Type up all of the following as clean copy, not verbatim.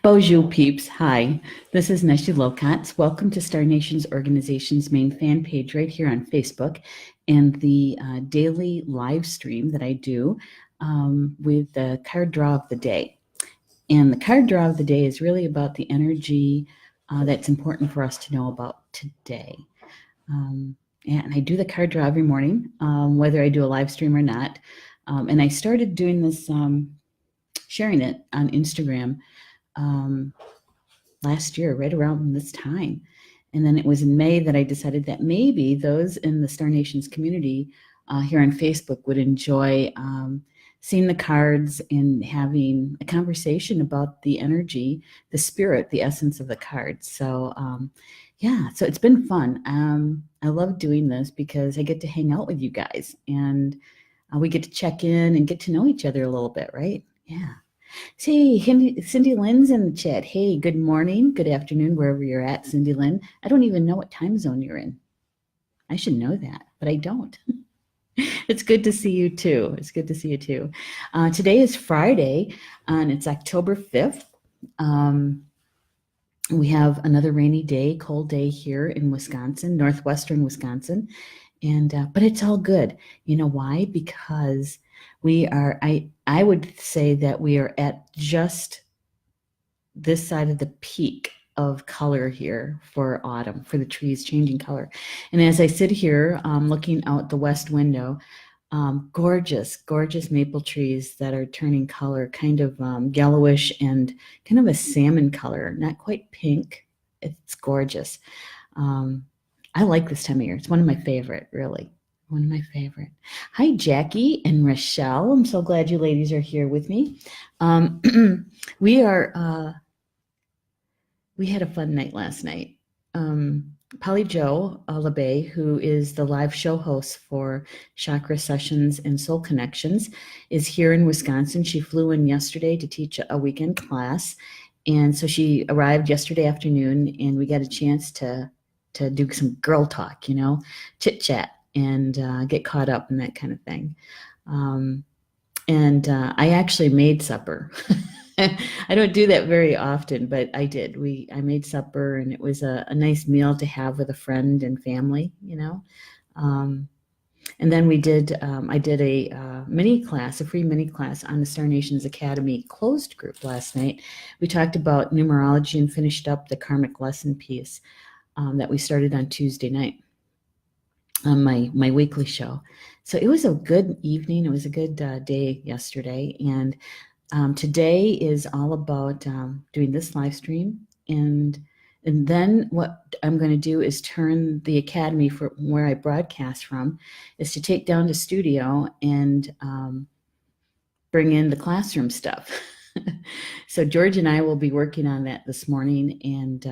Bonjour, peeps. Hi, this is Neshi Locatz. Welcome to Star Nations Organization's main fan page right here on Facebook and the daily live stream that I do with the card draw of the day. And the card draw of the day is really about the energy that's important for us to know about today. And I do the card draw every morning, whether I do a live stream or not. And I started doing this, sharing it on Instagram last year, right around this time. And then it was in May that I decided that maybe those in the Star Nations community here on Facebook would enjoy seeing the cards and having a conversation about the energy, the spirit, the essence of the cards. So yeah, so it's been fun. I love doing this because I get to hang out with you guys and we get to check in and get to know each other a little bit, right? Yeah. See, Cindy Lynn's in the chat. Hey, good morning, good afternoon, wherever you're at, Cindy Lynn. I don't even know what time zone you're in. I should know that, but I don't. It's good to see you too. It's good to see you too. Today is Friday, and it's October 5th. We have another rainy day, cold day here in Wisconsin, northwestern Wisconsin, and but it's all good. You know why? Because we are, I would say that we are at just this side of the peak of color here for autumn, for the trees changing color. And as I sit here looking out the west window, gorgeous, gorgeous maple trees that are turning color, kind of yellowish and kind of a salmon color, not quite pink. It's gorgeous. I like this time of year. It's one of my favorite, really. One of my favorite. Hi, Jackie and Rochelle. I'm so glad you ladies are here with me. We had a fun night last night. Polly Jo LeBay, who is the live show host for Chakra Sessions and Soul Connections, is here in Wisconsin. She flew in yesterday to teach a weekend class. And so she arrived yesterday afternoon and we got a chance to do some girl talk, chit chat and get caught up and that kind of thing. And I actually made supper. I don't do that very often, but I did. I made supper, and it was a nice meal to have with a friend and family, and then I did a mini class, a free mini class on the Star Nations Academy closed group last night. We talked about numerology and finished up the karmic lesson piece that we started on Tuesday night on my weekly show. So it was a good evening. It was a good day yesterday. And today is all about doing this live stream. And then what I'm going to do is turn the Academy, for where I broadcast from, is to take down to studio and bring in the classroom stuff. So George and I will be working on that this morning, and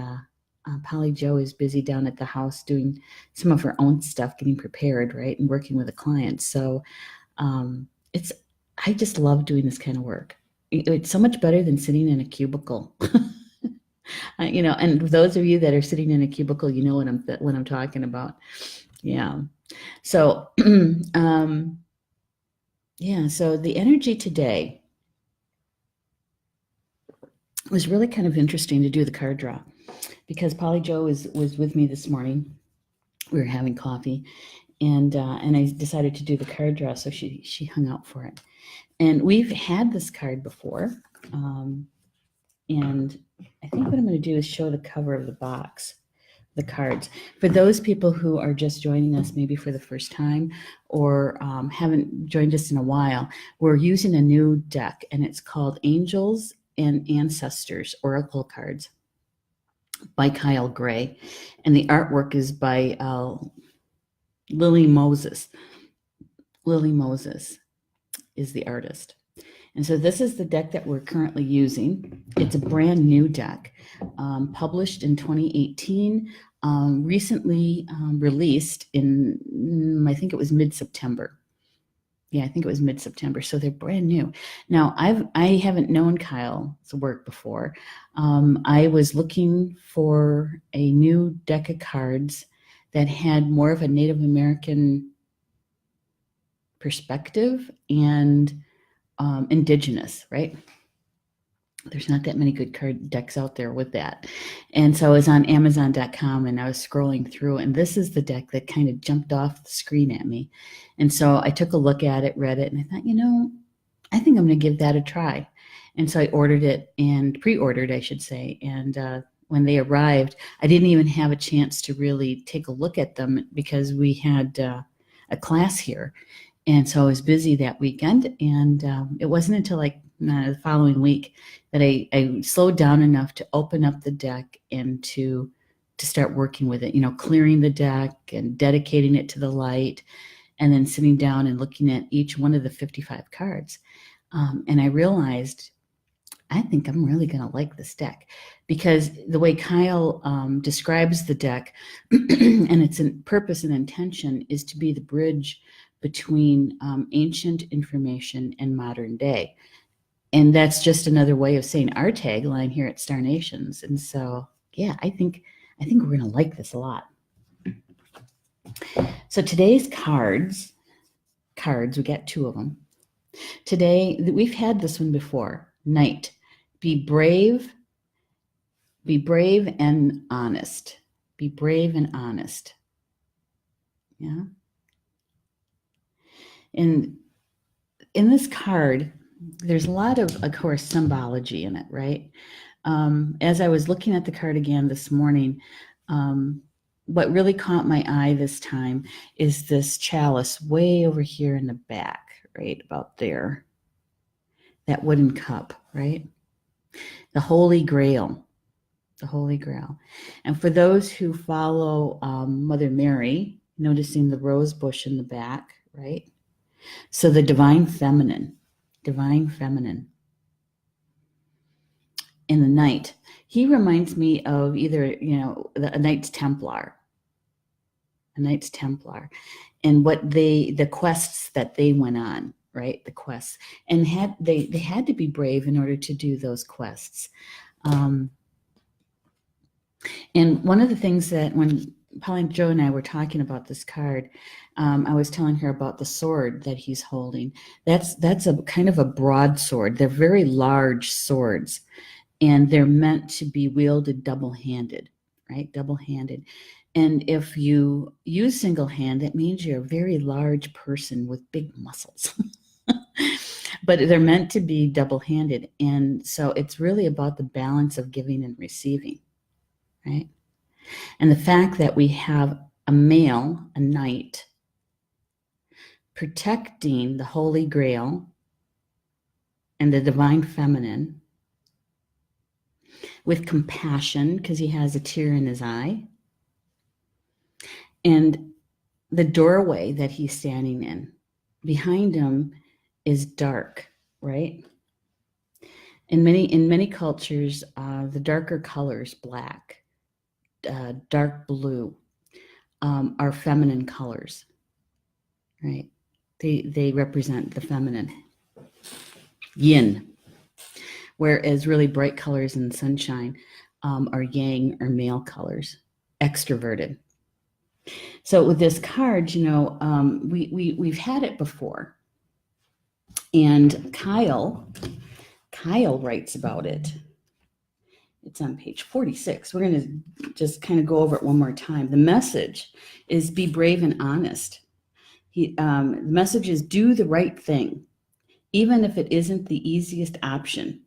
Polly Jo is busy down at the house doing some of her own stuff, getting prepared, right, and working with a client. So I just love doing this kind of work. It's so much better than sitting in a cubicle. And those of you that are sitting in a cubicle, you know what I'm talking about. Yeah. So, yeah. So the energy today was really kind of interesting to do the card draw, because Polly Jo was with me this morning. We were having coffee, and I decided to do the card draw, so she hung out for it. And we've had this card before, and I think what I'm going to do is show the cover of the box, the cards. For those people who are just joining us maybe for the first time or haven't joined us in a while, we're using a new deck, and it's called Angels and Ancestors Oracle Cards by Kyle Gray, and the artwork is by Lily Moses. Lily Moses is the artist. And so this is the deck that we're currently using. It's a brand new deck, published in 2018, recently released in, I think it was mid-September. Yeah, I think it was mid-September. So they're brand new. Now, I haven't known Kyle's work before. I was looking for a new deck of cards that had more of a Native American perspective and indigenous, right? There's not that many good card decks out there with that. And so I was on Amazon.com and I was scrolling through, and this is the deck that kind of jumped off the screen at me. And so I took a look at it, read it, and I thought, I think I'm going to give that a try. And so I ordered it, and pre-ordered, I should say. And when they arrived, I didn't even have a chance to really take a look at them because we had a class here. And so I was busy that weekend, and it wasn't until like the following week that I slowed down enough to open up the deck and to start working with it, clearing the deck and dedicating it to the light, and then sitting down and looking at each one of the 55 cards. And I realized, I think I'm really going to like this deck, because the way Kyle describes the deck and its purpose and intention is to be the bridge between ancient information and modern day. And that's just another way of saying our tagline here at Star Nations. And so, yeah, I think we're going to like this a lot. So today's cards, we got 2 of them. Today, we've had this one before. Knight. Be brave and honest. Be brave and honest. Yeah. And in this card, there's a lot of course, symbology in it, right? As I was looking at the card again this morning, what really caught my eye this time is this chalice way over here in the back, right about there. That wooden cup, right? The Holy Grail. The Holy Grail. And for those who follow Mother Mary, noticing the rose bush in the back, right? So the divine feminine. In the knight, he reminds me of either, a Knights Templar. And what the quests that they went on, right? The quests. And they had to be brave in order to do those quests. And one of the things that when Pauline, Joe, and I were talking about this card, I was telling her about the sword that he's holding. That's a kind of a broadsword. They're very large swords, and they're meant to be wielded double-handed, right? Double-handed. And if you use single hand, that means you're a very large person with big muscles. But they're meant to be double-handed. And so it's really about the balance of giving and receiving, right? And the fact that we have a male, a knight, protecting the Holy Grail and the divine feminine with compassion, because he has a tear in his eye, and the doorway that he's standing in, behind him is dark, right? In many cultures, the darker colors, black, dark blue, are feminine colors, right? They represent the feminine, yin, whereas really bright colors in sunshine are yang, or male colors, extroverted. So with this card, we've had it before, and Kyle writes about it. It's on page 46. We're going to just kind of go over it one more time. The message is be brave and honest. The message is do the right thing, even if it isn't the easiest option.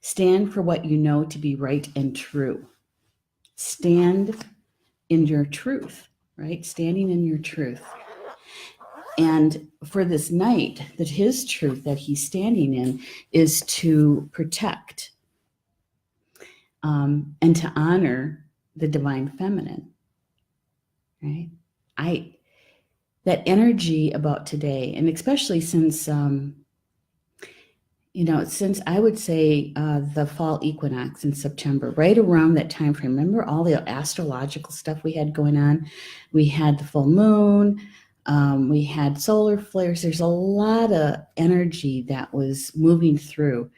Stand for what you know to be right and true. Stand in your truth, right? Standing in your truth. And for this knight, that his truth that he's standing in is to protect and to honor the divine feminine, right? That energy about today, and especially since since I would say the fall equinox in September, right around that time frame. Remember all the astrological stuff we had going on? We had the full moon, we had solar flares. There's a lot of energy that was moving through,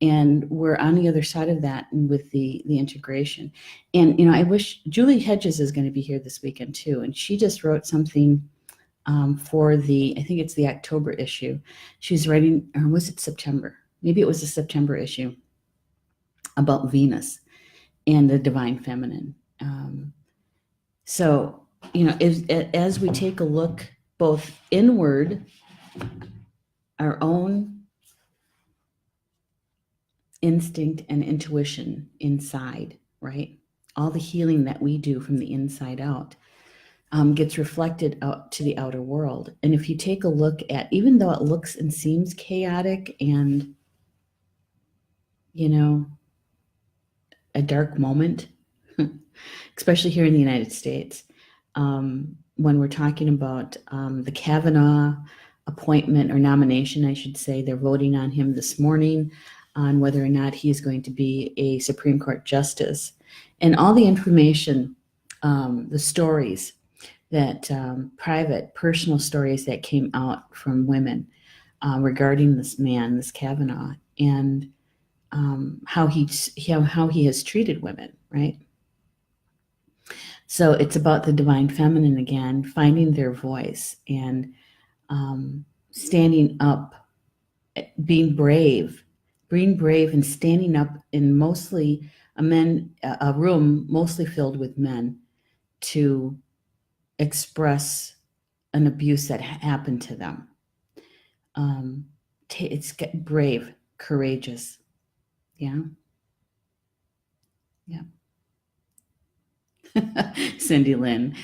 and we're on the other side of that with the integration. And I wish Julie Hedges is going to be here this weekend too, and she just wrote something for I think it's the October issue. She's writing, or was it September? Maybe it was the September issue. about Venus and the divine feminine. So, as we take a look both inward, our own instinct and intuition inside, right? All the healing that we do from the inside out gets reflected out to the outer world. And if you take a look at, even though it looks and seems chaotic and, a dark moment, especially here in the United States, when we're talking about the Kavanaugh appointment or nomination, I should say, they're voting on him this morning on whether or not he is going to be a Supreme Court justice. And all the information, the stories that private, personal stories that came out from women regarding this man, this Kavanaugh, and how he has treated women, right? So it's about the divine feminine again, finding their voice and standing up, being brave and standing up in mostly a room mostly filled with men to express an abuse that happened to them. It's brave, courageous. Yeah. Cindy Lynn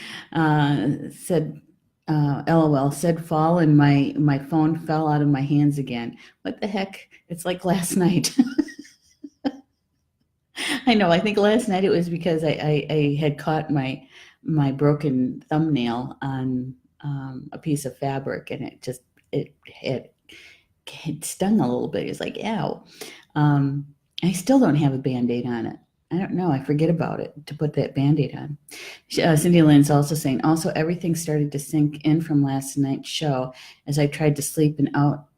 said, LOL, said fall and my phone fell out of my hands again. What the heck? It's like last night. I know. I think last night it was because I had caught my broken thumbnail on a piece of fabric, and it stung a little bit. It's like, ow. I still don't have a Band-Aid on it. I don't know. I forget about it to put that Band-Aid on. Cindy Lynn's also saying, also everything started to sink in from last night's show as I tried to sleep and out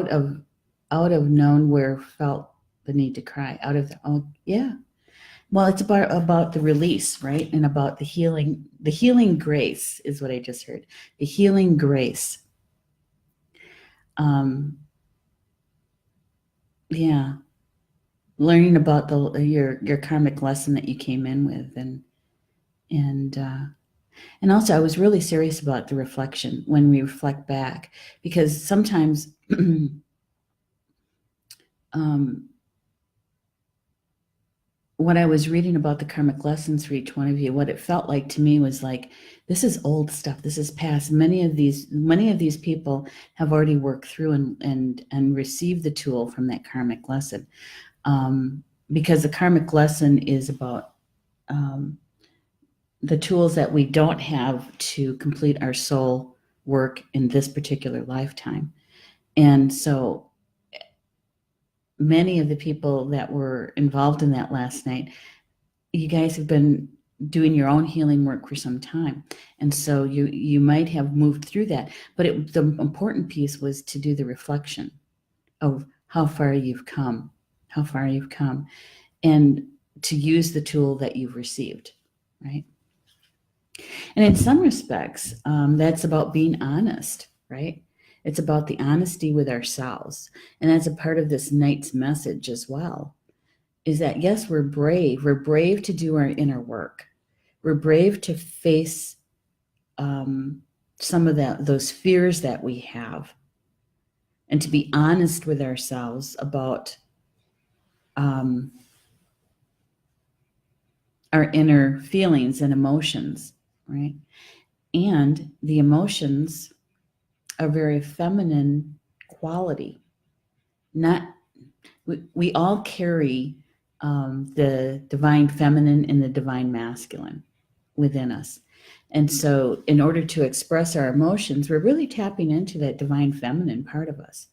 of nowhere felt the need to cry. Yeah. Well, it's about the release, right? And about the healing. The healing grace is what I just heard. The healing grace. Yeah. Learning about your karmic lesson that you came in with, and also I was really serious about the reflection when we reflect back, because sometimes what I was reading about the karmic lessons for each one of you, what it felt like to me was like, this is old stuff. This is past. Many of these people have already worked through and received the tool from that karmic lesson. Because the karmic lesson is about the tools that we don't have to complete our soul work in this particular lifetime. And so many of the people that were involved in that last night, you guys have been doing your own healing work for some time. And so you might have moved through that. But the important piece was to do the reflection of how far you've come, and to use the tool that you've received, right? And in some respects, that's about being honest, right? It's about the honesty with ourselves. And that's a part of this night's message as well, is that, yes, we're brave. We're brave to do our inner work. We're brave to face some of those fears that we have, and to be honest with ourselves about our inner feelings and emotions, right? And the emotions are very feminine quality. We all carry the divine feminine and the divine masculine within us. And so in order to express our emotions, we're really tapping into that divine feminine part of us,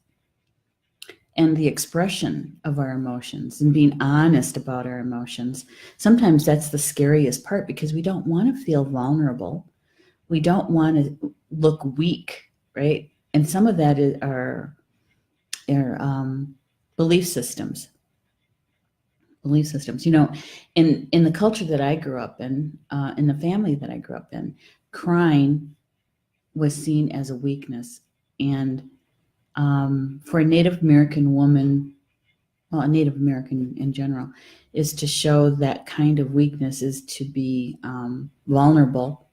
and the expression of our emotions and being honest about our emotions. Sometimes that's the scariest part, because we don't want to feel vulnerable. We don't want to look weak, right? And some of that is our belief systems. In the culture that I grew up in the family that I grew up in, crying was seen as a weakness. And for a Native American woman well, a Native American in general, is to show that kind of weakness is to be vulnerable.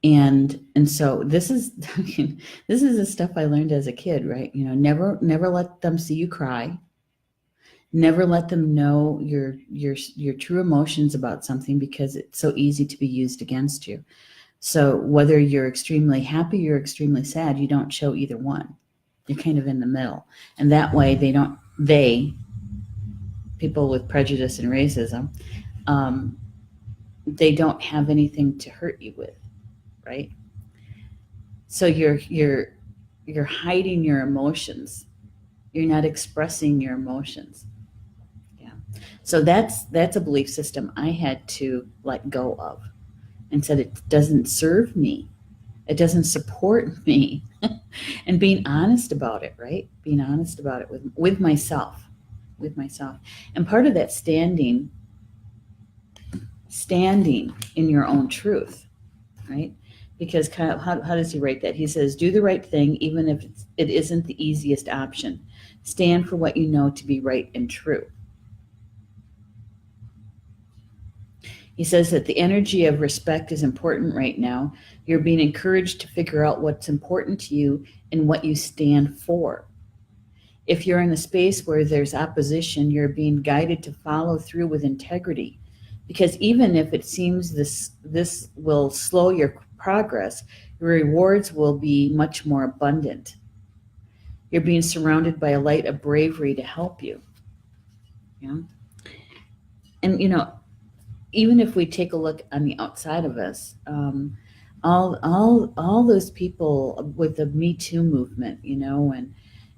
And so this is this is the stuff I learned as a kid, right? You know, never let them see you cry. Never let them know your true emotions about something, because it's so easy to be used against you. So whether you're extremely happy or extremely sad, you don't show either one. You're kind of in the middle. And that way people with prejudice and racism, um, they don't have anything to hurt you with, right? So you're hiding your emotions. You're not expressing your emotions. Yeah. So that's a belief system I had to let go of, and said it doesn't serve me. It doesn't support me. And being honest about it, right? Being honest about it with myself, with myself. And part of that standing in your own truth, right? Because kind of, how does he write that? He says, do the right thing, even if it isn't the easiest option. Stand for what you know to be right and true. He says that the energy of respect is important right now. You're being encouraged to figure out what's important to you and what you stand for. If you're in a space where there's opposition, you're being guided to follow through with integrity. Because even if it seems this will slow your progress, your rewards will be much more abundant. You're being surrounded by a light of bravery to help you. Yeah. And even if we take a look on the outside of us, all those people with the Me Too movement,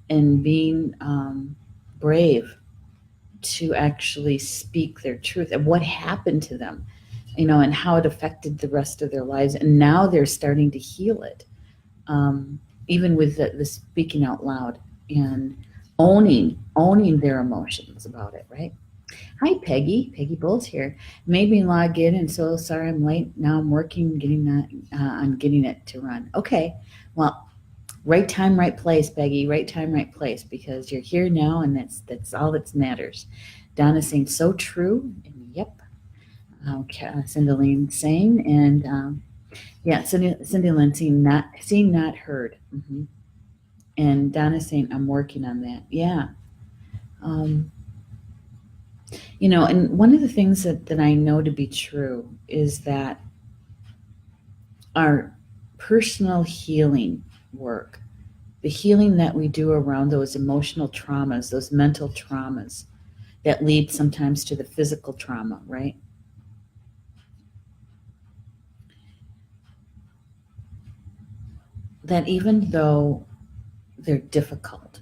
and being brave to actually speak their truth and what happened to them, and how it affected the rest of their lives, and now they're starting to heal it, even with the speaking out loud and owning their emotions about it, right? Hi, Peggy. Peggy Bowles here. Made me log in, and so sorry I'm late. Now I'm working getting that on getting it to run. Okay, well, right time, right place, Peggy. Right time, right place, because you're here now, and that's all that matters. Donna's saying so true, and yep. Cindy Lynn saying, and yeah, Cindy Lynn saying not heard, and Donna saying I'm working on that. Yeah. Um, and one of the things that I know to be true is that our personal healing work, the healing that we do around those emotional traumas, those mental traumas that lead sometimes to the physical trauma, right? That even though they're difficult,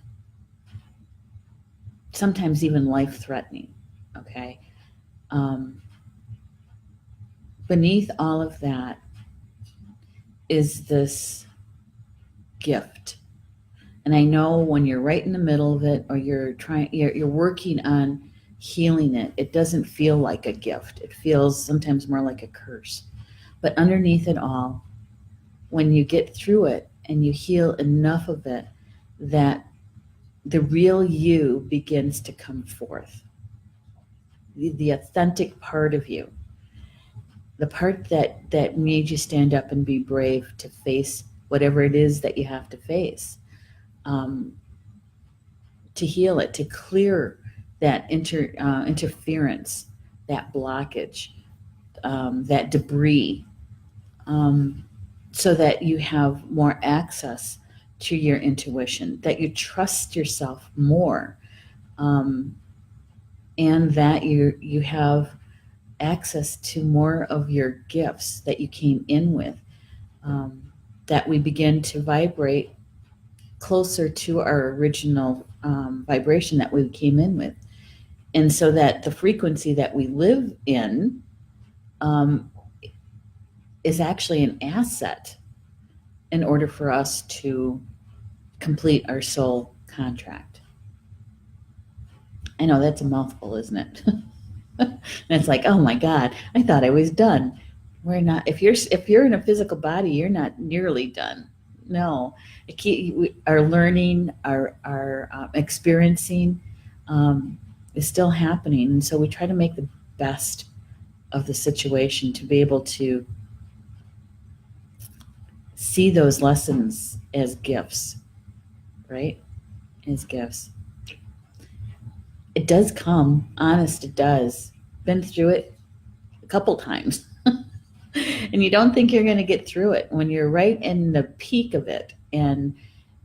sometimes even life-threatening, okay? Um, Beneath all of that is this gift. And I know when you're right in the middle of it, or you're working on healing it, it doesn't feel like a gift. It feels sometimes more like a curse. But underneath it all, when you get through it and you heal enough of it, that the real you begins to come forth. The authentic part of you, the part that made you stand up and be brave to face whatever it is that you have to face, to heal it, to clear that interference, that blockage, that debris, so that you have more access to your intuition, that you trust yourself more, and that you have access to more of your gifts that you came in with, that we begin to vibrate closer to our original vibration that we came in with. And so that the frequency that we live in um, is actually an asset in order for us to complete our soul contract. I know that's a mouthful, isn't it? And it's like, oh my God, I thought I was done. We're not. If you're in a physical body, you're not nearly done. No, we are learning, our experiencing, is still happening. And so we try to make the best of the situation to be able to see those lessons as gifts, right? As gifts. It does come, honest, it does. Been through it a couple times. And you don't think you're going to get through it when you're right in the peak of it, and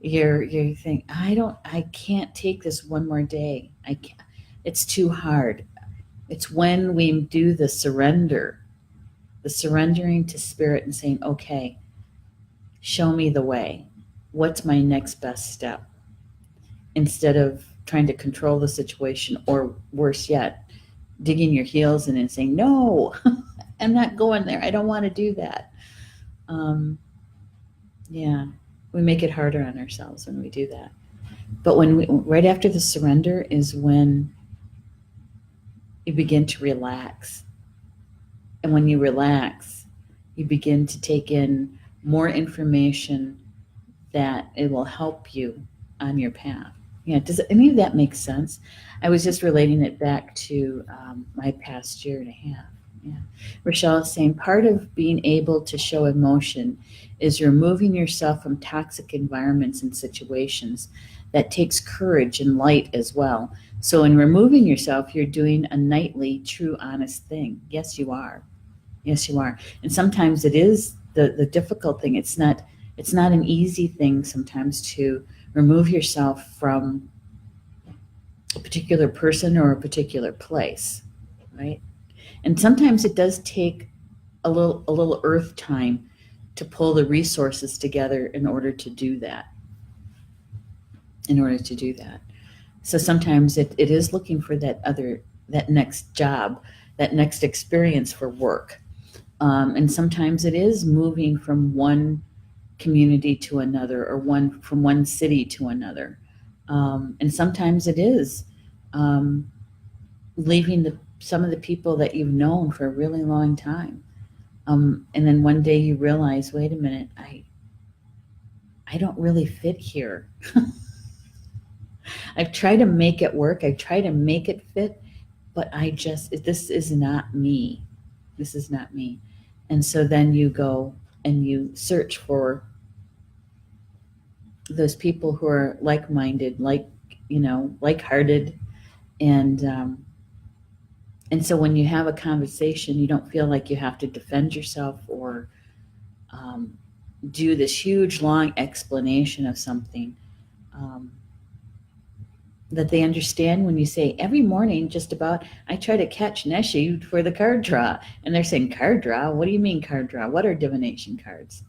you think, I can't take this one more day. I can't, it's too hard. It's when we do the surrendering to spirit and saying, okay, show me the way. What's my next best step? Instead of trying to control the situation, or worse yet, digging your heels in and saying, no, I'm not going there. I don't want to do that. Yeah, we make it harder on ourselves when we do that. But right after the surrender is when you begin to relax. And when you relax, you begin to take in more information that it will help you on your path. Yeah, does any of that make sense? I was just relating it back to my past year and a half. Yeah. Rochelle is saying part of being able to show emotion is removing yourself from toxic environments and situations. That takes courage and light as well. So in removing yourself, you're doing a nightly, true, honest thing. Yes, you are. Yes, you are. And sometimes it is the difficult thing. It's not an easy thing sometimes to remove yourself from a particular person or a particular place, right? And sometimes it does take a little earth time to pull the resources together in order to do that. So sometimes it is looking for that next job, that next experience for work. And sometimes it is moving from one community to another, or from one city to another. And sometimes it is leaving some of the people that you've known for a really long time. And then one day you realize, wait a minute, I don't really fit here. I've tried to make it work. I've tried to make it fit, but this is not me. This is not me. And so then you go and you search for those people who are like-minded, like-hearted. And so when you have a conversation, you don't feel like you have to defend yourself or do this huge, long explanation of something. That they understand when you say, every morning just about, I try to catch Neshi for the card draw. And they're saying, card draw? What do you mean card draw? What are divination cards?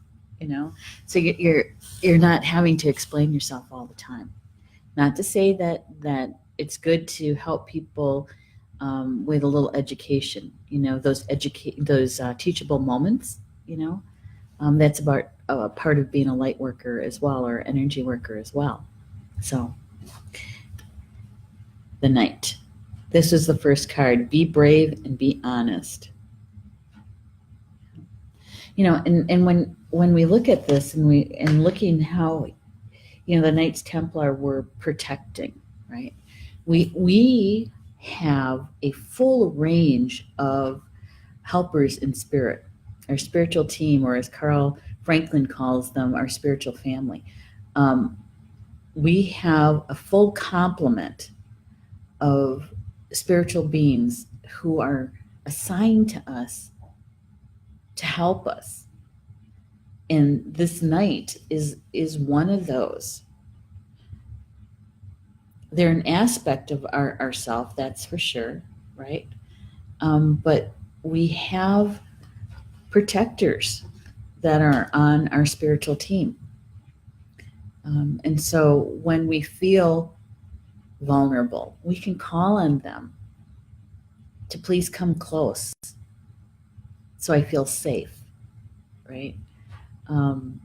So you're not having to explain yourself all the time. Not to say that it's good to help people with a little education, those teachable moments, that's about part of being a light worker as well, or energy worker as well. So the Knight. This is the first card. Be brave and be honest. And when we look at this and looking how, the Knights Templar were protecting, right? We have a full range of helpers in spirit, our spiritual team, or as Carl Franklin calls them, our spiritual family. We have a full complement of spiritual beings who are assigned to us to help us. And this Knight is one of those. They're an aspect of ourself, that's for sure, right? But we have protectors that are on our spiritual team. And so when we feel vulnerable, we can call on them to please come close so I feel safe, right? And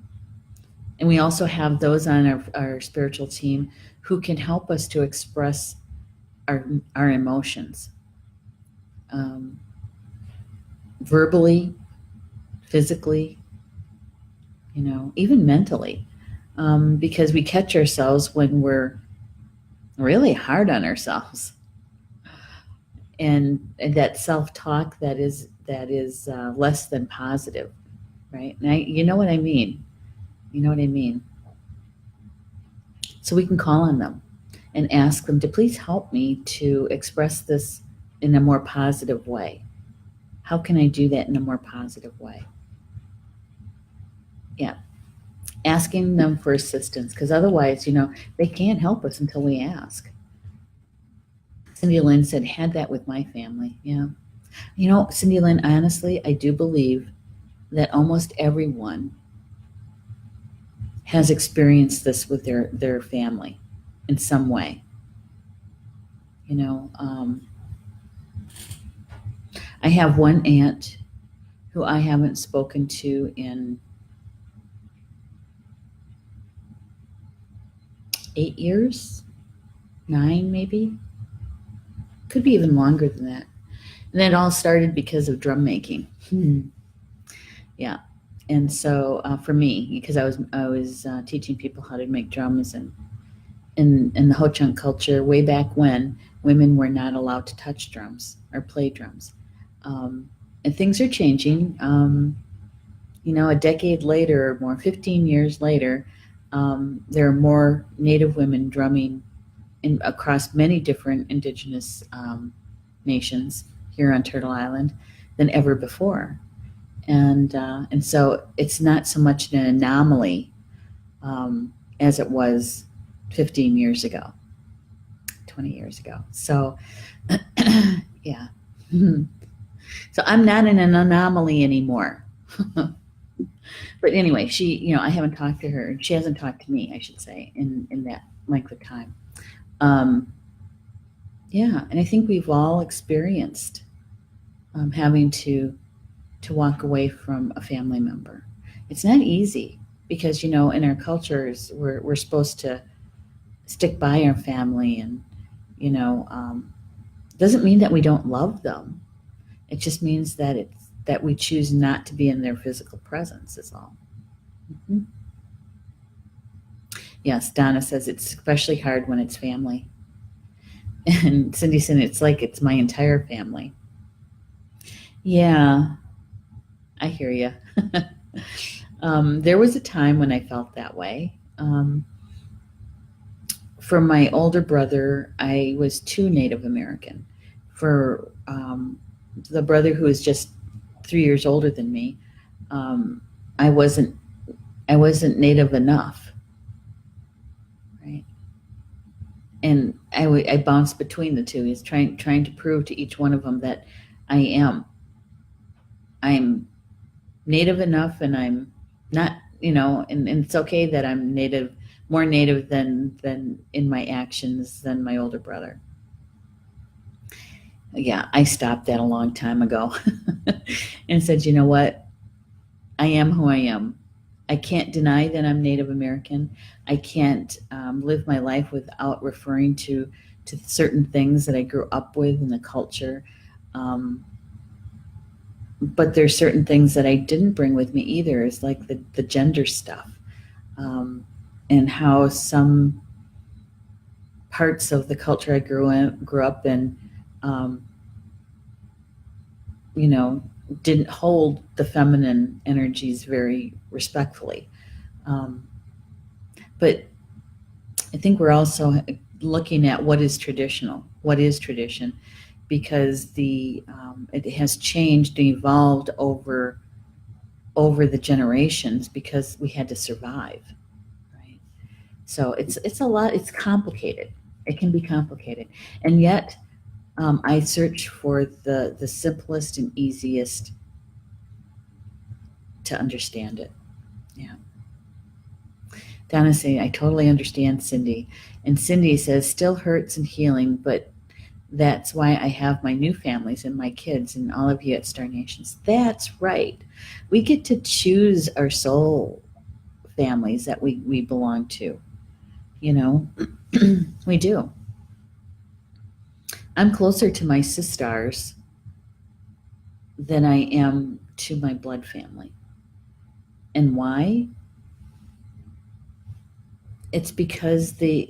we also have those on our spiritual team who can help us to express our emotions, verbally, physically, even mentally, because we catch ourselves when we're really hard on ourselves. and that self-talk that is less than positive, right? And you know what I mean. You know what I mean. So we can call on them and ask them to please help me to express this in a more positive way. How can I do that in a more positive way? Yeah, asking them for assistance, because otherwise, they can't help us until we ask. Cindy Lynn said, had that with my family. Yeah. Cindy Lynn, honestly, I do believe that almost everyone has experienced this with their family in some way. You know, I have one aunt who I haven't spoken to in 8 years, 9 maybe, could be even longer than that. And it all started because of drum making. Yeah, and so for me, because I was teaching people how to make drums, and in the Ho Chunk culture, way back when, women were not allowed to touch drums or play drums. And things are changing. A decade later or more, 15 years later, there are more Native women drumming across many different indigenous nations here on Turtle Island than ever before. And so it's not so much an anomaly as it was 15 years ago, 20 years ago. So, yeah. So I'm not in an anomaly anymore. But anyway, I haven't talked to her. She hasn't talked to me, I should say, in that length of time. Yeah, and I think we've all experienced having to walk away from a family member. It's not easy because, in our cultures, we're supposed to stick by our family, and doesn't mean that we don't love them. It just means that we choose not to be in their physical presence is all. Mm-hmm. Yes, Donna says it's especially hard when it's family. And Cindy said it's like it's my entire family. Yeah, I hear you. There was a time when I felt that way. For my older brother, I was too Native American. For the brother who is just 3 years older than me, I wasn't Native enough, right? And I bounced between the two. He's trying to prove to each one of them that I'm Native enough, and I'm not, and it's okay that I'm Native, more Native than in my actions than my older brother. Yeah, I stopped that a long time ago and said, you know what? I am who I am. I can't deny that I'm Native American. I can't live my life without referring to certain things that I grew up with in the culture. But there's certain things that I didn't bring with me either. Is like the gender stuff, and how some parts of the culture I grew up in, didn't hold the feminine energies very respectfully. But I think we're also looking at what is traditional, what is tradition, because it has changed and evolved over the generations because we had to survive, right? So it's a lot. It's complicated. It can be complicated, and yet I search for the simplest and easiest to understand it. Yeah. Donna saying, I totally understand Cindy. And Cindy says, still hurts and healing, but that's why I have my new families and my kids and all of you at Star Nations. That's right. We get to choose our soul families that we belong to. We do. I'm closer to my sisters than I am to my blood family. And why? It's because they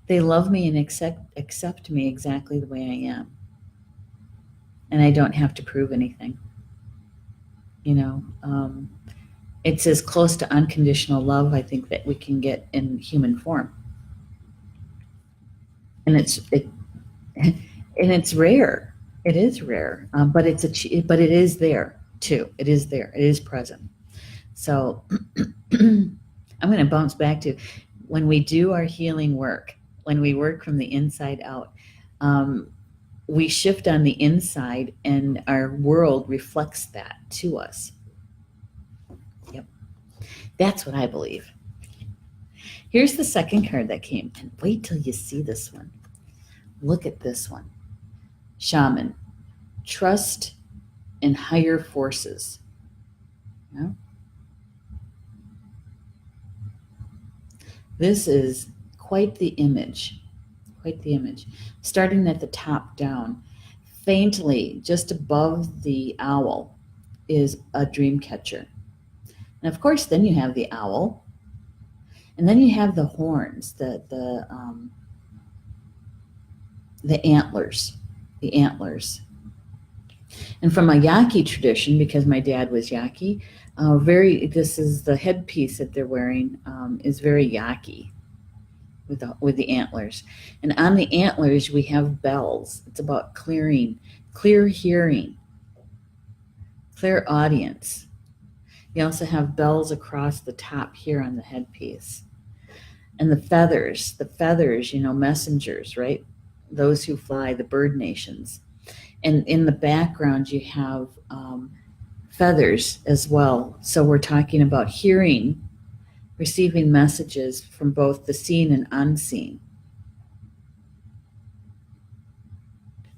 They love me and accept me exactly the way I am, and I don't have to prove anything. You know, it's as close to unconditional love I think that we can get in human form, and and it's rare. It is rare, but but it is there too. It is there. It is present. So I'm going to bounce back to when we do our healing work, when we work from the inside out, um, we shift on the inside and our world reflects that to us. Yep. That's what I believe. Here's the second card that came. And wait till you see this one. Look at this one. Shaman. Trust in higher forces. Yeah. This is quite the image. Quite the image. Starting at the top down. Faintly, just above the owl, is a dream catcher. And of course, then you have the owl, and then you have the horns, the antlers, the antlers. And from a Yaqui tradition, because my dad was Yaqui, this is the headpiece that they're wearing is very Yaqui with the antlers. And on the antlers, we have bells. It's about clearing, clear hearing, clear audience. You also have bells across the top here on the headpiece. And the feathers, messengers, right? Those who fly, the bird nations. And in the background, you have feathers as well. So we're talking about hearing, receiving messages from both the seen and unseen.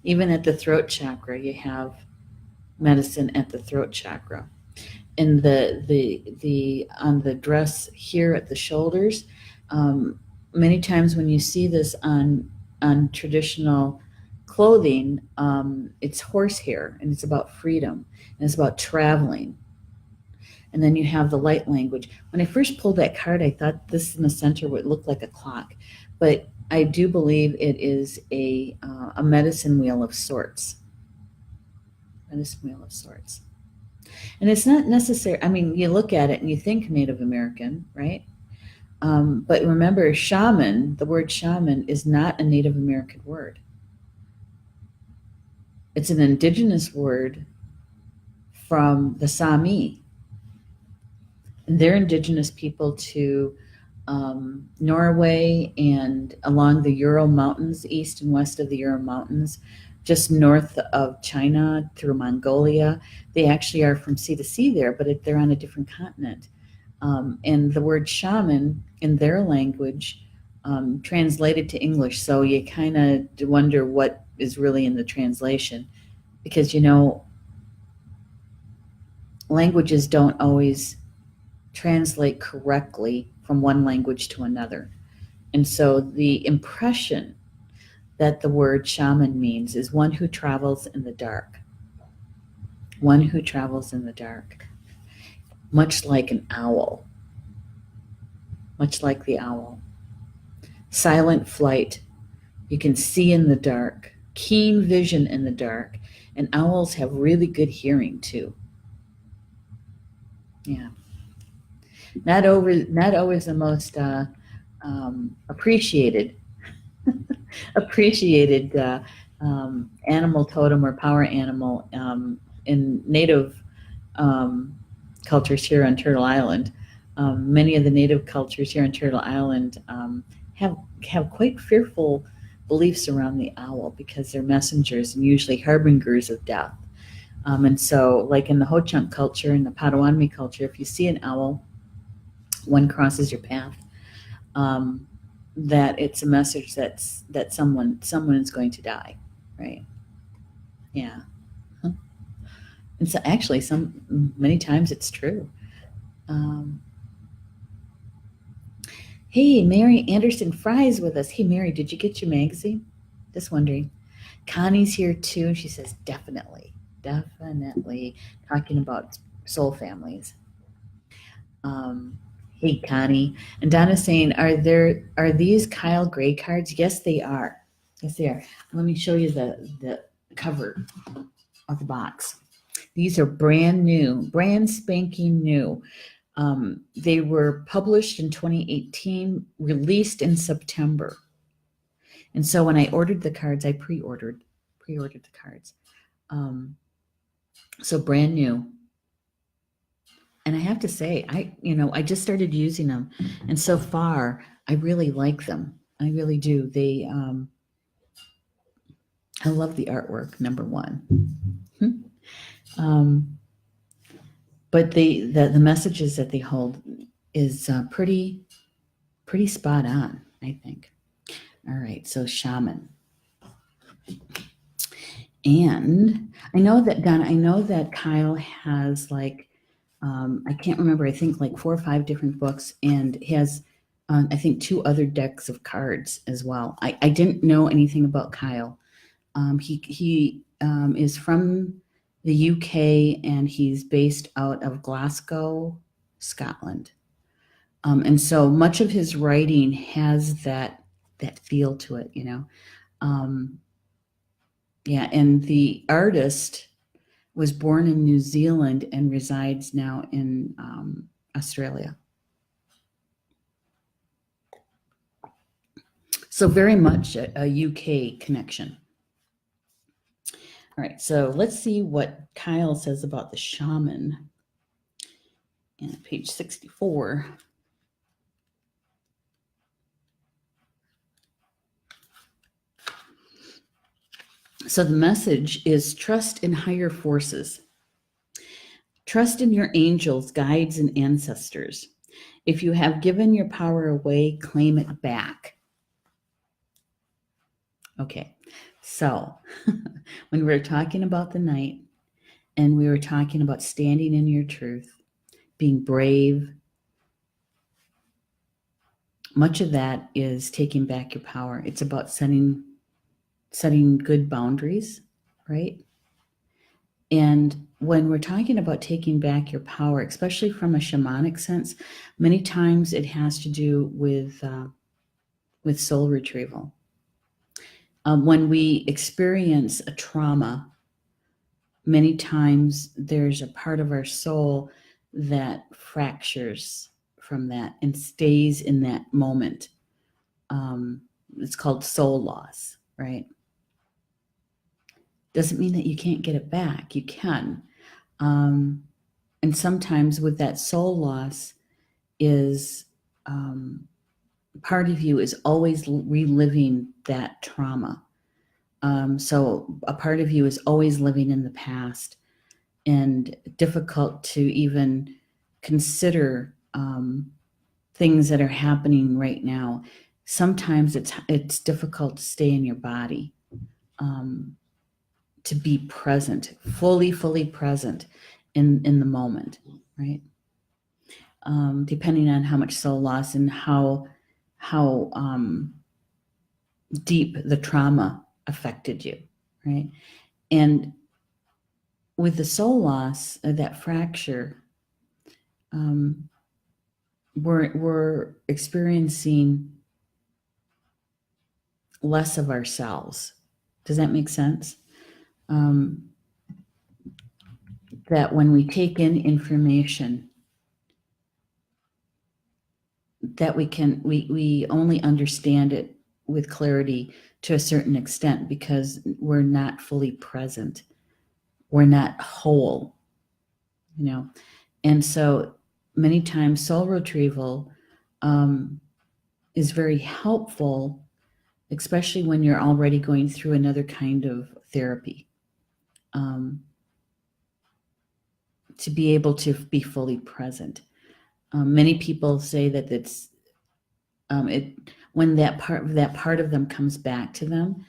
Even at the throat chakra, you have medicine at the throat chakra. And the on the dress here at the shoulders, many times when you see this on traditional clothing, it's horsehair, and it's about freedom, and it's about traveling. And then you have the light language. When I first pulled that card, I thought this in the center would look like a clock, but I do believe it is a medicine wheel of sorts. Medicine wheel of sorts. And it's not necessary. I mean, you look at it and you think Native American, right? But remember, shaman, the word shaman is not a Native American word. It's an indigenous word from the Sami. And they're indigenous people to Norway and along the Ural Mountains, east and west of the Ural Mountains, just north of China through Mongolia. They actually are from sea to sea there, but they're on a different continent. And the word shaman in their language translated to English. So you kind of wonder what is really in the translation, because languages don't always translate correctly from one language to another. And so the impression that the word shaman means is one who travels in the dark. One who travels in the dark. Much like an owl. Much like the owl. Silent flight. You can see in the dark. Keen vision in the dark. And owls have really good hearing too. Yeah. Not always the most appreciated animal totem or power animal in native cultures here on Turtle Island. Many of the native cultures here on Turtle Island have quite fearful beliefs around the owl, because they're messengers and usually harbingers of death. And so, like in the Ho Chunk culture and the Potawatomi culture, if you see an owl, one crosses your path, that it's a message that someone is going to die, right? Yeah. And so actually many times it's true. Hey, Mary Anderson Fry's with us. Hey, Mary, did you get your magazine? Just wondering. Connie's here too. She says definitely talking about soul families. Hey, Connie. And Donna's saying, are these Kyle Gray cards? Yes, they are. Yes, they are. Let me show you the cover of the box. These are brand new, brand spanking new. They were published in 2018, released in September. And so when I ordered the cards, I pre-ordered the cards. So brand new. And I have to say, I just started using them, and so far I really like them. I really do. I love the artwork. Number one, um, but the messages that they hold is pretty spot on, I think. All right, so Shaman, and I know that Kyle has like I can't remember. I think like 4 or 5 different books, and has I think 2 other decks of cards as well. I didn't know anything about Kyle. He is from the UK, and he's based out of Glasgow, Scotland. And so much of his writing has that feel to it, Yeah, and the artist was born in New Zealand and resides now in Australia. So very much a UK connection. All right, so let's see what Kyle says about the shaman. And page 64. So the message is trust in higher forces. Trust in your angels, guides, and ancestors. If you have given your power away, claim it back. Okay, so when we were talking about the night, and we were talking about standing in your truth, being brave, much of that is taking back your power. It's about setting good boundaries, right? And when we're talking about taking back your power, especially from a shamanic sense, many times it has to do with soul retrieval. When we experience a trauma, many times there's a part of our soul that fractures from that and stays in that moment. It's called soul loss, right? Doesn't mean that you can't get it back. You can. And sometimes with that soul loss is part of you is always reliving that trauma. So a part of you is always living in the past, and difficult to even consider things that are happening right now. Sometimes it's difficult to stay in your body, to be present, fully present in the moment, right? Depending on how much soul loss and how deep the trauma affected you, right? And with the soul loss, that fracture, we're experiencing less of ourselves. Does that make sense? That when we take in information, that we only understand it with clarity to a certain extent, because we're not fully present. We're not whole, And so many times soul retrieval is very helpful, especially when you're already going through another kind of therapy, to be able to be fully present. Many people say that it's when that part of them comes back to them,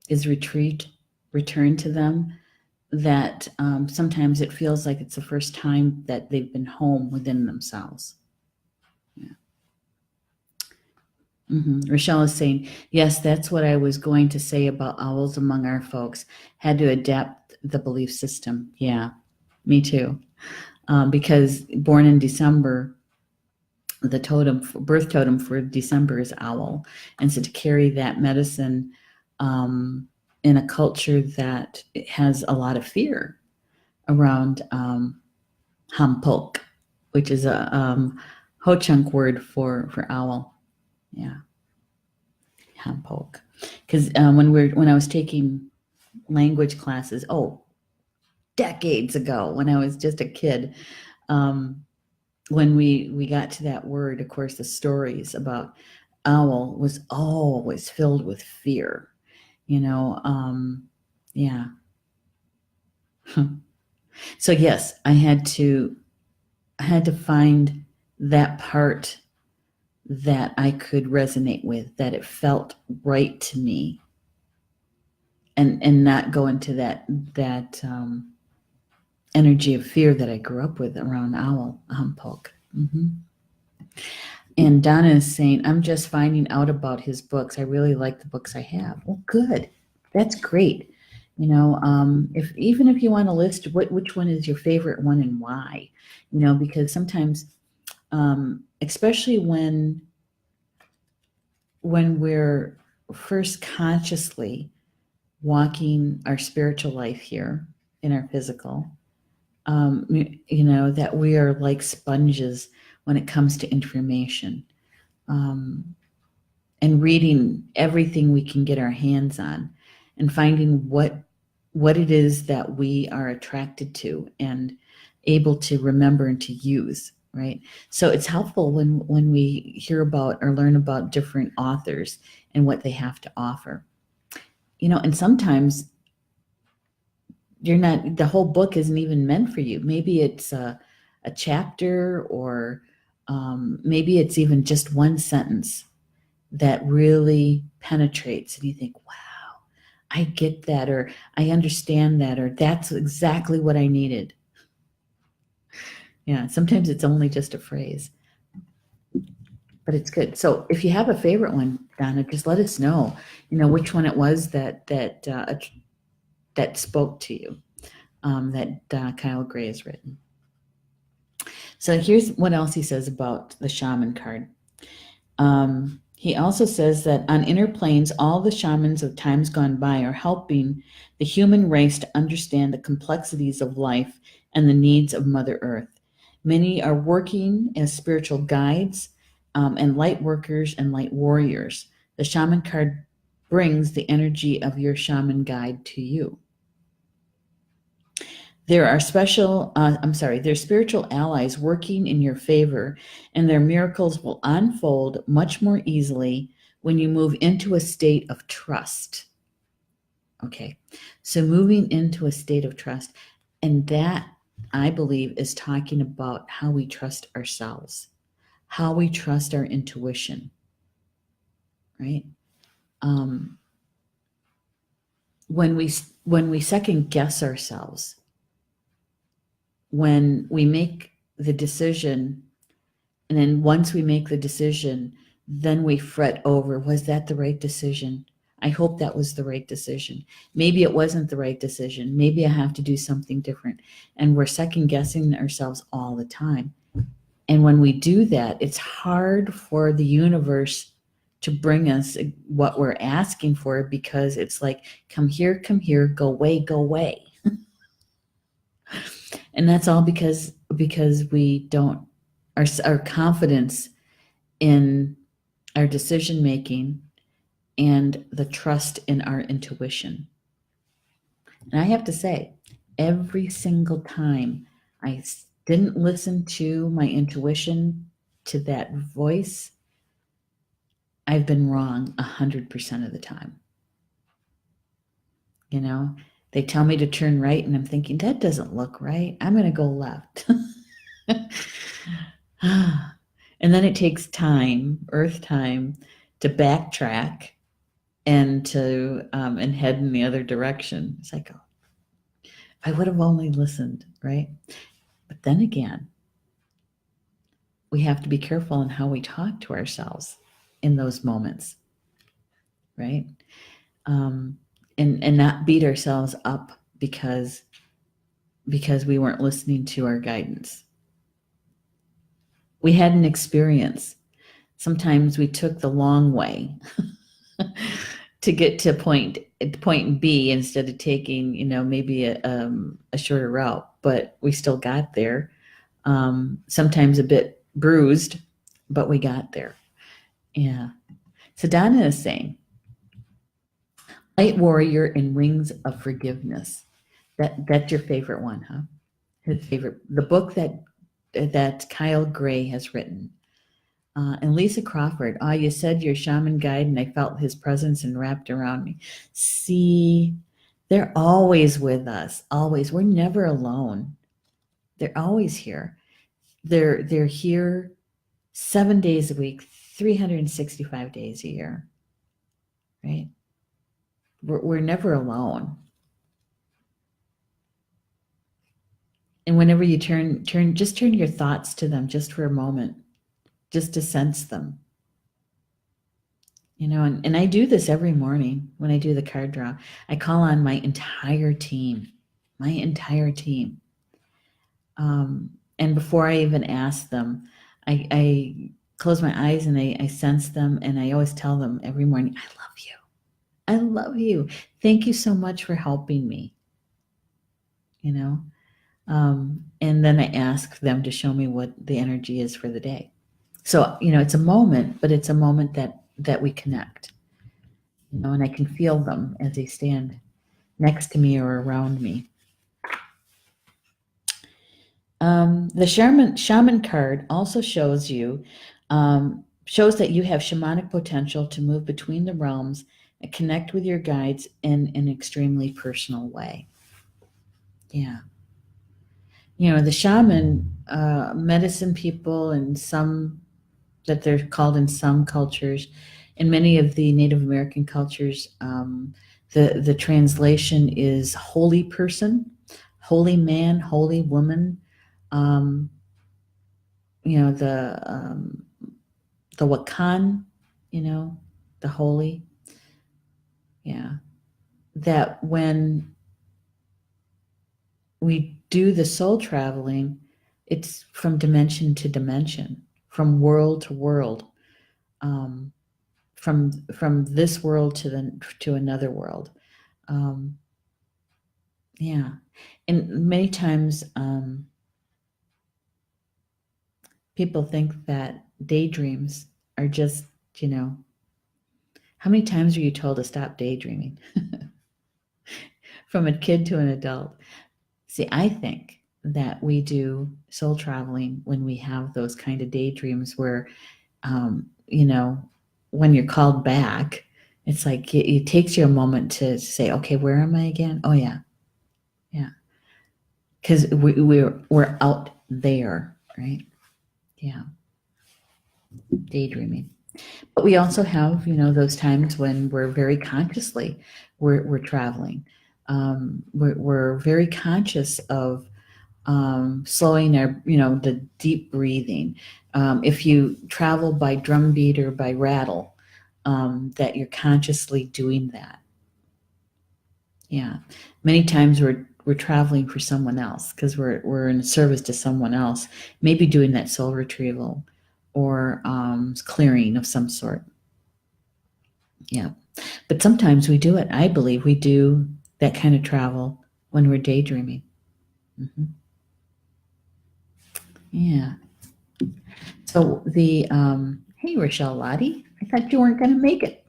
is returned to them, that sometimes it feels like it's the first time that they've been home within themselves. Yeah. Rochelle is saying, yes, that's what I was going to say about owls among our folks. Had to adapt the belief system. Yeah, me too. because born in December, the birth totem for December is owl. And so to carry that medicine in a culture that has a lot of fear around hampok, which is a Ho-Chunk word for owl. Yeah, hampok. Because when I was taking language classes, decades ago, when I was just a kid, when we got to that word, of course, the stories about owl was always filled with fear. Yeah. So yes, I had to find that part that I could resonate with, that it felt right to me, and not go into that energy of fear that I grew up with around owl humpok. And Donna is saying, I'm just finding out about his books. I really like the books I have. Well, good. That's great. If even if you want to list which one is your favorite one and why, because sometimes, especially when we're first consciously walking our spiritual life here in our physical, that we are like sponges when it comes to information, and reading everything we can get our hands on, and finding what it is that we are attracted to and able to remember and to use, right? So it's helpful when we hear about or learn about different authors and what they have to offer. And sometimes the whole book isn't even meant for you. Maybe it's a chapter, or maybe it's even just one sentence that really penetrates, and you think, wow, I get that, or I understand that, or that's exactly what I needed. Yeah, sometimes it's only just a phrase, but it's good. So if you have a favorite one, Donna, just let us know, which one it was that spoke to you, that Kyle Gray has written. So here's what else he says about the shaman card. He also says that on inner planes, all the shamans of times gone by are helping the human race to understand the complexities of life and the needs of Mother Earth. Many are working as spiritual guides, and light workers and light warriors. The shaman card brings the energy of your shaman guide to you. There's spiritual allies working in your favor, and their miracles will unfold much more easily when you move into a state of trust. Okay, so moving into a state of trust, and that, I believe, is talking about how we trust ourselves, how we trust our intuition, right? When we second guess ourselves, when we make the decision, and then once we make the decision, then we fret over, was that the right decision? I hope that was the right decision. Maybe it wasn't the right decision. Maybe I have to do something different. And we're second guessing ourselves all the time. And when we do that, it's hard for the universe to bring us what we're asking for, because it's like, come here, go away. And that's all because we don't, our confidence in our decision making and the trust in our intuition. And I have to say, every single time I didn't listen to my intuition, to that voice, I've been wrong 100% of the time. They tell me to turn right, and I'm thinking, that doesn't look right. I'm going to go left. And then it takes time, earth time, to backtrack and to and head in the other direction. It's like, I would have only listened, right? But then again, we have to be careful in how we talk to ourselves in those moments, right? And not beat ourselves up because because we weren't listening to our guidance. We had an experience. Sometimes we took the long way to get to point B instead of taking, maybe a shorter route, but we still got there. Sometimes a bit bruised, but we got there. Yeah. So Donna is saying, Light Warrior and Rings of Forgiveness. That's your favorite one, huh? His favorite, the book that Kyle Gray has written. And Lisa Crawford, you said your shaman guide, and I felt his presence and wrapped around me. See, they're always with us, always. We're never alone. They're always here. They're here 7 days a week, 365 days a year, right? We're never alone. And whenever you turn your thoughts to them just for a moment, just to sense them. And I do this every morning when I do the card draw. I call on my entire team. And before I even ask them, I close my eyes and I sense them, and I always tell them every morning, I love you. I love you. Thank you so much for helping me. And then I ask them to show me what the energy is for the day. So, it's a moment, but it's a moment that we connect, and I can feel them as they stand next to me or around me. The shaman card also shows that you have shamanic potential to move between the realms and connect with your guides in an extremely personal way. Yeah. The shaman, medicine people, and some that they're called in some cultures, in many of the Native American cultures, the translation is holy person, holy man, holy woman. The Wakan, the holy. Yeah. That when we do the soul traveling, it's from dimension to dimension, from world to world, from this world to another world. Yeah. And many times people think that daydreams are just, how many times are you told to stop daydreaming? From a kid to an adult. See, I think that we do soul traveling when we have those kind of daydreams where, when you're called back, it's like it takes you a moment to say, okay, where am I again? Oh, yeah. Yeah. Because we're out there, right? Yeah. Daydreaming. But we also have, those times when we're very consciously we're traveling. We're very conscious of slowing our, the deep breathing. If you travel by drumbeat or by rattle, that you're consciously doing that. Yeah. Many times we're traveling for someone else because we're in service to someone else, maybe doing that soul retrieval or clearing of some sort. Yeah. But sometimes we do it. I believe we do that kind of travel when we're daydreaming. Mm-hmm. Yeah. So hey, Rochelle Lottie, I thought you weren't going to make it.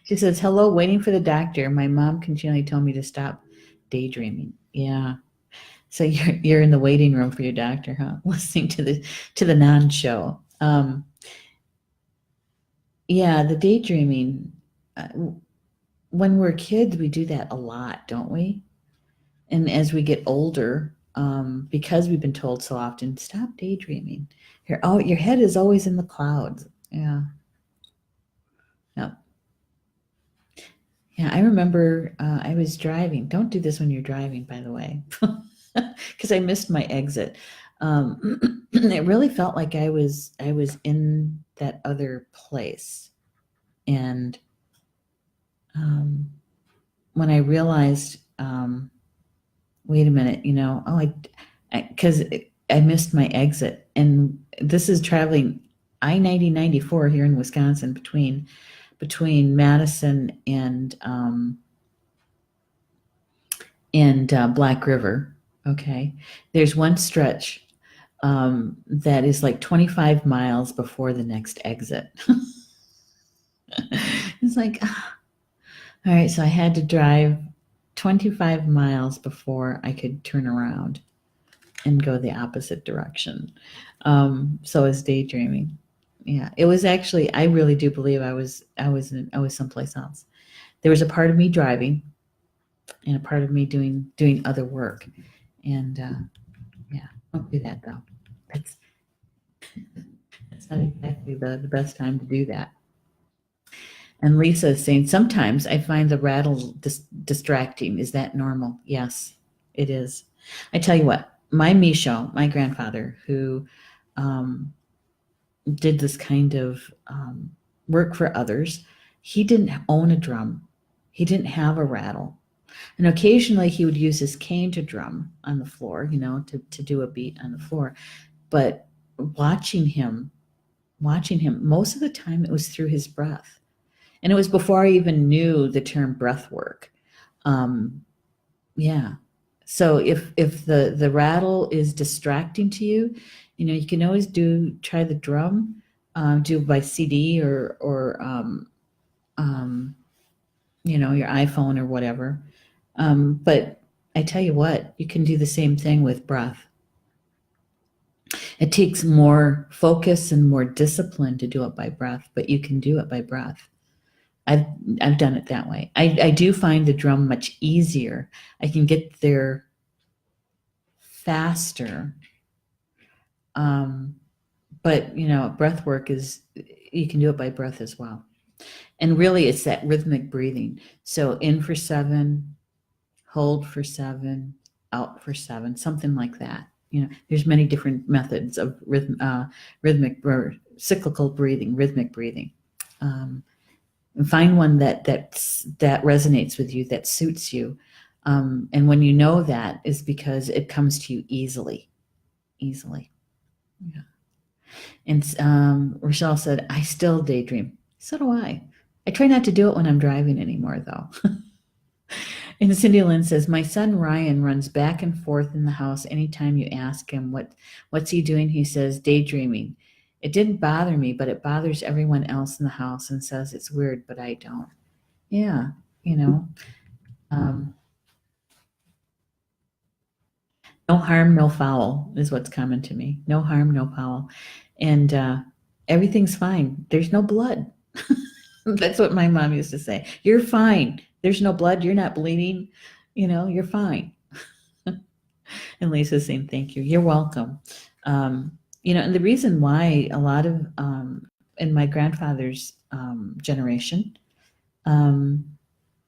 She says, hello, waiting for the doctor. My mom continually told me to stop daydreaming. Yeah. So you're in the waiting room for your doctor, huh? Listening to the non-show. Yeah, the daydreaming. Uh, when we're kids, we do that a lot, don't we? And as we get older, because we've been told so often, stop daydreaming. Your head is always in the clouds. Yeah. Yeah. Yeah, I remember I was driving. Don't do this when you're driving, by the way, because I missed my exit. It really felt like I was in that other place, and when I realized wait a minute, oh, because I missed my exit. And this is traveling I-90/94 here in Wisconsin between Madison and Black River. Okay. There's one stretch that is like 25 miles before the next exit. It's like, all right, so I had to drive 25 miles before I could turn around and go the opposite direction. So I was daydreaming. Yeah, it was actually. I really do believe I was someplace else. There was a part of me driving, and a part of me doing other work. And yeah, don't do that though. That's that's not exactly the best time to do that. And Lisa is saying, sometimes I find the rattle distracting. Is that normal? Yes, it is. I tell you what, my Misho, my grandfather, who um, did this kind of work for others, he didn't own a drum. He didn't have a rattle. And occasionally he would use his cane to drum on the floor, to do a beat on the floor. But watching him, most of the time it was through his breath. And it was before I even knew the term breath work. Um, yeah. So if the rattle is distracting to you, you can always try the drum, do by CD or um, your iPhone or whatever. But I tell you what, you can do the same thing with breath. It takes more focus and more discipline to do it by breath, but you can do it by breath. I've I've done it that way. I do find the drum much easier. I can get there faster. Um, but breath work is, you can do it by breath as well. And really it's that rhythmic breathing. So in for 7, hold for 7, out for 7, something like that. There's many different methods of rhythmic or cyclical breathing, rhythmic breathing. Um, and find one that resonates with you, that suits you. And when you know that is because it comes to you easily. Yeah. And Rochelle said, I still daydream. So do I. I try not to do it when I'm driving anymore, though. And Cindy Lynn says, my son Ryan runs back and forth in the house anytime you ask him what's he doing. He says, daydreaming. It didn't bother me, but it bothers everyone else in the house and says it's weird, but I don't. Yeah, you know, um, no harm, no foul is what's coming to me. No harm, no foul. And everything's fine. There's no blood. That's what my mom used to say. You're fine. There's no blood. You're not bleeding. You're fine. And Lisa's saying, thank you. You're welcome. And the reason why a lot of, in my grandfather's generation, um,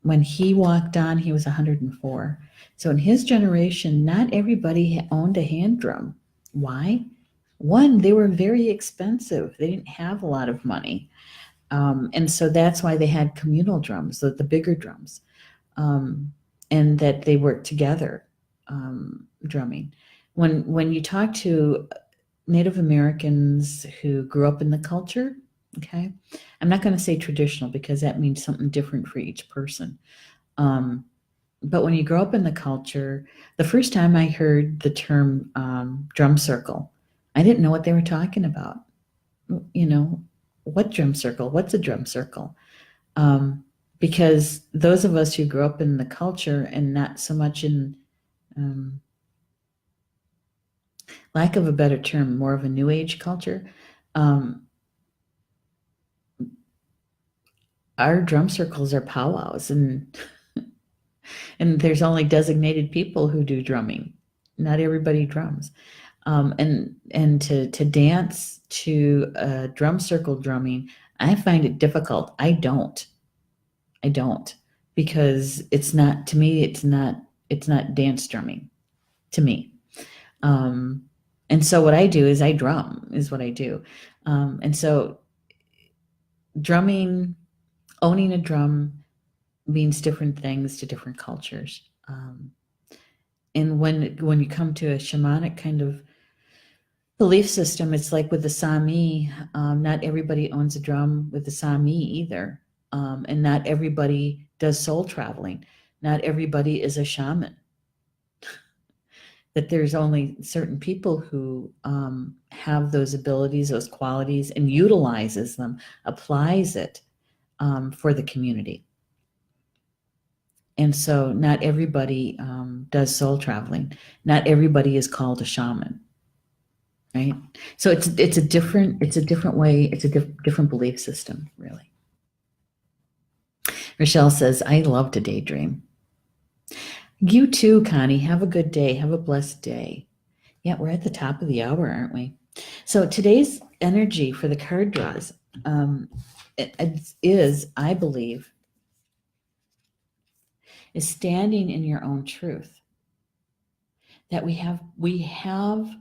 when he walked on, he was 104. So in his generation, not everybody owned a hand drum. Why? One, they were very expensive. They didn't have a lot of money. And so that's why they had communal drums, the bigger drums, and that they worked together, drumming. When you talk to Native Americans who grew up in the culture, okay, I'm not going to say traditional because that means something different for each person. But when you grow up in the culture, the first time I heard the term drum circle, I didn't know what they were talking about. What drum circle? What's a drum circle? Because those of us who grew up in the culture and not so much in, lack of a better term, more of a new age culture, um, our drum circles are powwows, and there's only designated people who do drumming. Not everybody drums. And to dance to drum circle drumming, I find it difficult. I don't because it's not, to me, it's not dance drumming to me. And so what I do is I drum is what I do. And so drumming, owning a drum means different things to different cultures. And when you come to a shamanic kind of belief system, it's like with the Sami. Not everybody owns a drum with the Sami either, and not everybody does soul traveling. Not everybody is a shaman. That there's only certain people who have those abilities, those qualities, and utilizes them, applies it for the community. And so, not everybody does soul traveling. Not everybody is called a shaman, right? So it's a different way. It's a different belief system, really. Rochelle says, "I love to daydream." You too, Connie. Have a good day. Have a blessed day. Yeah, we're at the top of the hour, aren't we? So today's energy for the card draws is, I believe, is standing in your own truth. That we have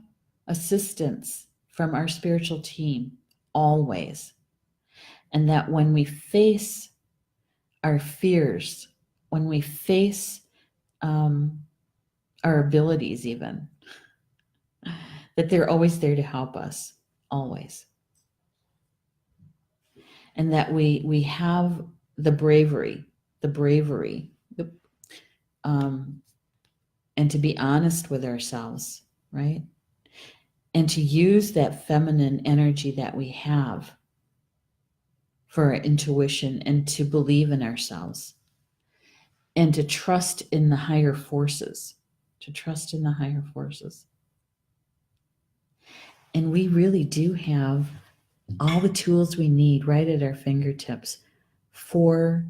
assistance from our spiritual team always. And that when we face our fears, when we face our abilities even, that they're always there to help us, always. And that we have the bravery, and to be honest with ourselves, right? And to use that feminine energy that we have for our intuition, and to believe in ourselves, and to trust in the higher forces, And we really do have all the tools we need right at our fingertips for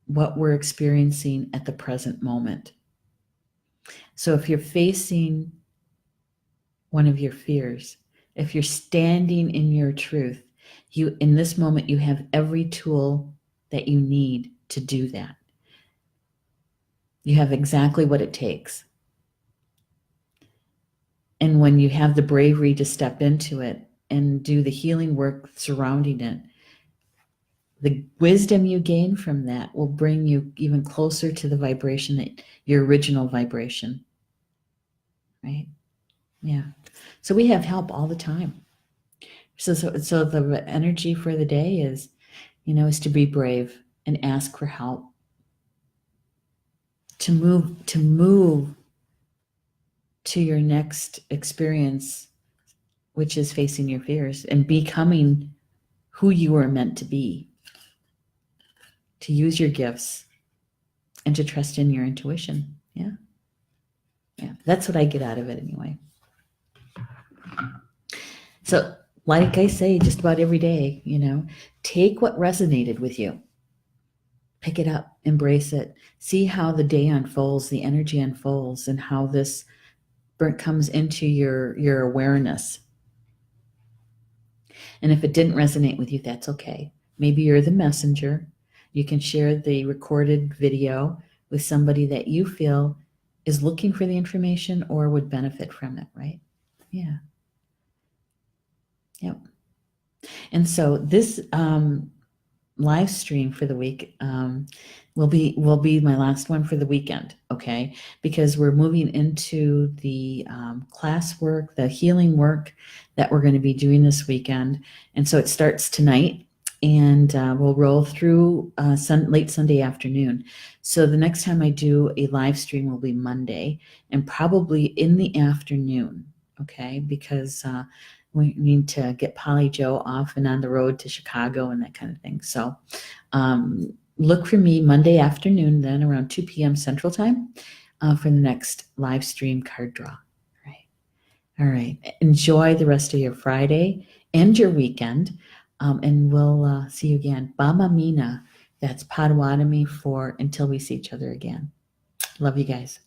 what we're experiencing at the present moment. So if you're facing one of your fears, if you're standing in your truth, in this moment, you have every tool that you need to do that. You have exactly what it takes. And when you have the bravery to step into it and do the healing work surrounding it, the wisdom you gain from that will bring you even closer to the vibration, your original vibration, right? Yeah. So we have help all the time. So the energy for the day is, is to be brave and ask for help, to move to your next experience, which is facing your fears and becoming who you are meant to be, to use your gifts and to trust in your intuition. Yeah. That's what I get out of it anyway. So like I say, just about every day, take what resonated with you, pick it up, embrace it, see how the day unfolds, the energy unfolds, and how this comes into your awareness. And if it didn't resonate with you, that's okay. Maybe you're the messenger. You can share the recorded video with somebody that you feel is looking for the information or would benefit from it, right? Yeah. Yep. And so this live stream for the week will be my last one for the weekend, okay? Because we're moving into the class work, the healing work that we're going to be doing this weekend. And so it starts tonight, and we'll roll through late Sunday afternoon. So the next time I do a live stream will be Monday, and probably in the afternoon, okay? Because we need to get Polly Joe off and on the road to Chicago and that kind of thing. So look for me Monday afternoon, then around 2 p.m. Central Time for the next live stream card draw. All right. Enjoy the rest of your Friday and your weekend. And we'll see you again. Bama Mina. That's Potawatomi for until we see each other again. Love you guys.